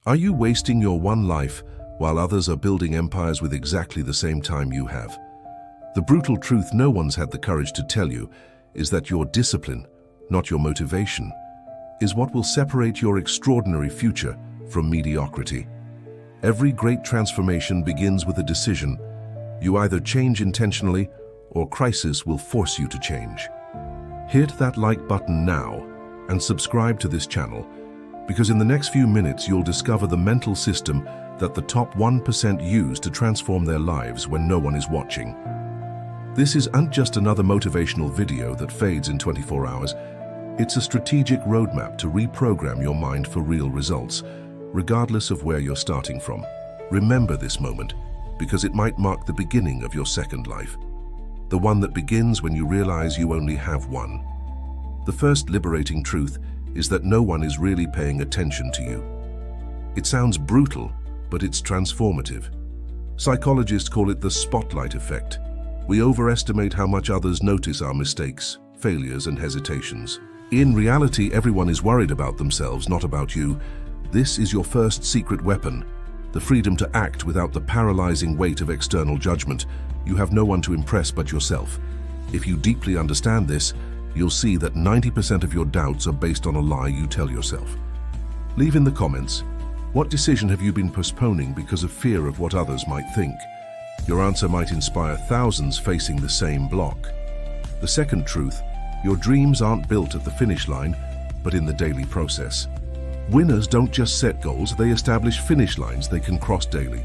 Are you wasting your one life while others are building empires with exactly the same time you have? The brutal truth no one's had the courage to tell you is that your discipline, not your motivation, is what will separate your extraordinary future from mediocrity. Every great transformation begins with a decision. You either change intentionally or crisis will force you to change. Hit that like button now and subscribe to this channel, because in the next few minutes you'll discover the mental system that the top 1% use to transform their lives when no one is watching. This isn't just another motivational video that fades in 24 hours. It's a strategic roadmap to reprogram your mind for real results, regardless of where you're starting from. Remember this moment, because it might mark the beginning of your second life. The one that begins when you realize you only have one. The first liberating truth is that no one is really paying attention to you. It sounds brutal, but it's transformative. Psychologists call it the spotlight effect. We overestimate how much others notice our mistakes, failures, and hesitations. In reality, everyone is worried about themselves, not about you. This is your first secret weapon, the freedom to act without the paralyzing weight of external judgment. You have no one to impress but yourself. If you deeply understand this, you'll see that 90% of your doubts are based on a lie you tell yourself. Leave in the comments, what decision have you been postponing because of fear of what others might think? Your answer might inspire thousands facing the same block. The second truth, your dreams aren't built at the finish line, but in the daily process. Winners don't just set goals, they establish finish lines they can cross daily.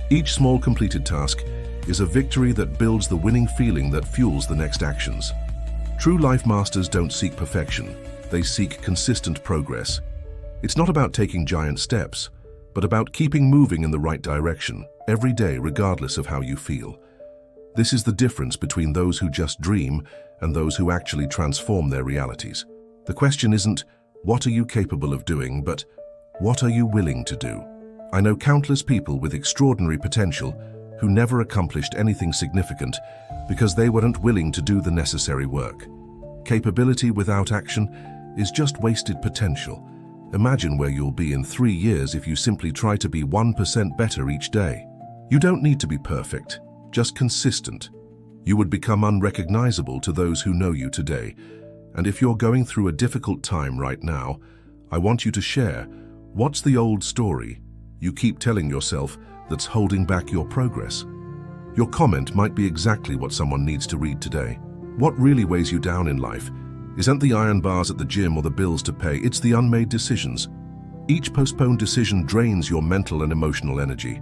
Each small completed task is a victory that builds the winning feeling that fuels the next actions. True life masters don't seek perfection, they seek consistent progress. It's not about taking giant steps, but about keeping moving in the right direction, every day regardless of how you feel. This is the difference between those who just dream and those who actually transform their realities. The question isn't, what are you capable of doing, but what are you willing to do? I know countless people with extraordinary potential who never accomplished anything significant because they weren't willing to do the necessary work. Capability without action is just wasted potential. Imagine where you'll be in 3 years if you simply try to be 1% better each day. You don't need to be perfect, just consistent. You would become unrecognizable to those who know you today. And if you're going through a difficult time right now, I want you to share, what's the old story you keep telling yourself that's holding back your progress? Your comment might be exactly what someone needs to read today. What really weighs you down in life isn't the iron bars at the gym or the bills to pay, it's the unmade decisions. Each postponed decision drains your mental and emotional energy.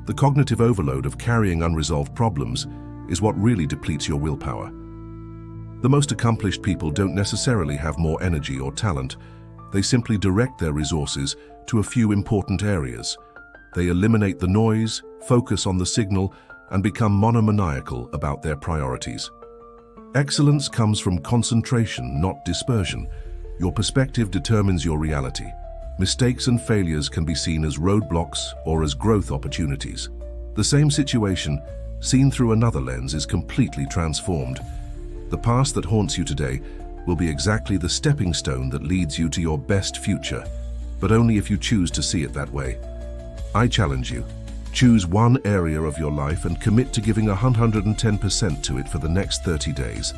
The cognitive overload of carrying unresolved problems is what really depletes your willpower. The most accomplished people don't necessarily have more energy or talent. They simply direct their resources to a few important areas. They eliminate the noise, focus on the signal, and become monomaniacal about their priorities. Excellence comes from concentration, not dispersion. Your perspective determines your reality. Mistakes and failures can be seen as roadblocks or as growth opportunities. The same situation, seen through another lens, is completely transformed. The past that haunts you today will be exactly the stepping stone that leads you to your best future, but only if you choose to see it that way. I challenge you. Choose one area of your life and commit to giving 110% to it for the next 30 days.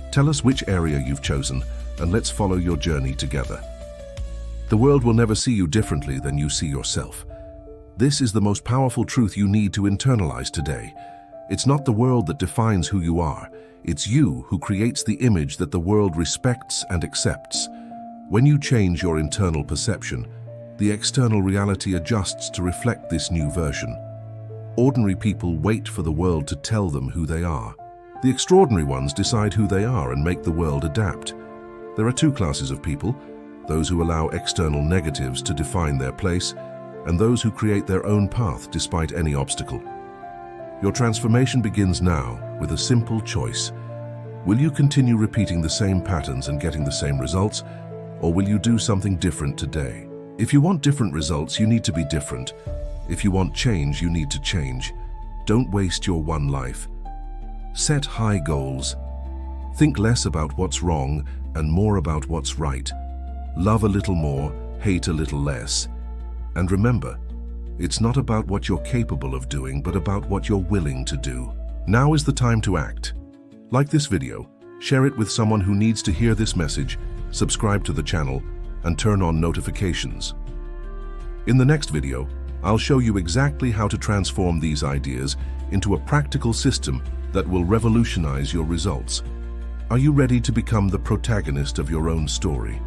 Tell us which area you've chosen, and let's follow your journey together. The world will never see you differently than you see yourself. This is the most powerful truth you need to internalize today. It's not the world that defines who you are. It's you who creates the image that the world respects and accepts. When you change your internal perception, the external reality adjusts to reflect this new version. Ordinary people wait for the world to tell them who they are. The extraordinary ones decide who they are and make the world adapt. There are two classes of people, those who allow external negatives to define their place, and those who create their own path despite any obstacle. Your transformation begins now with a simple choice. Will you continue repeating the same patterns and getting the same results, or will you do something different today? If you want different results, you need to be different. If you want change, you need to change. Don't waste your one life. Set high goals. Think less about what's wrong and more about what's right. Love a little more, hate a little less. And remember, it's not about what you're capable of doing, but about what you're willing to do. Now is the time to act. Like this video, share it with someone who needs to hear this message, subscribe to the channel, and turn on notifications. In the next video, I'll show you exactly how to transform these ideas into a practical system that will revolutionize your results. Are you ready to become the protagonist of your own story?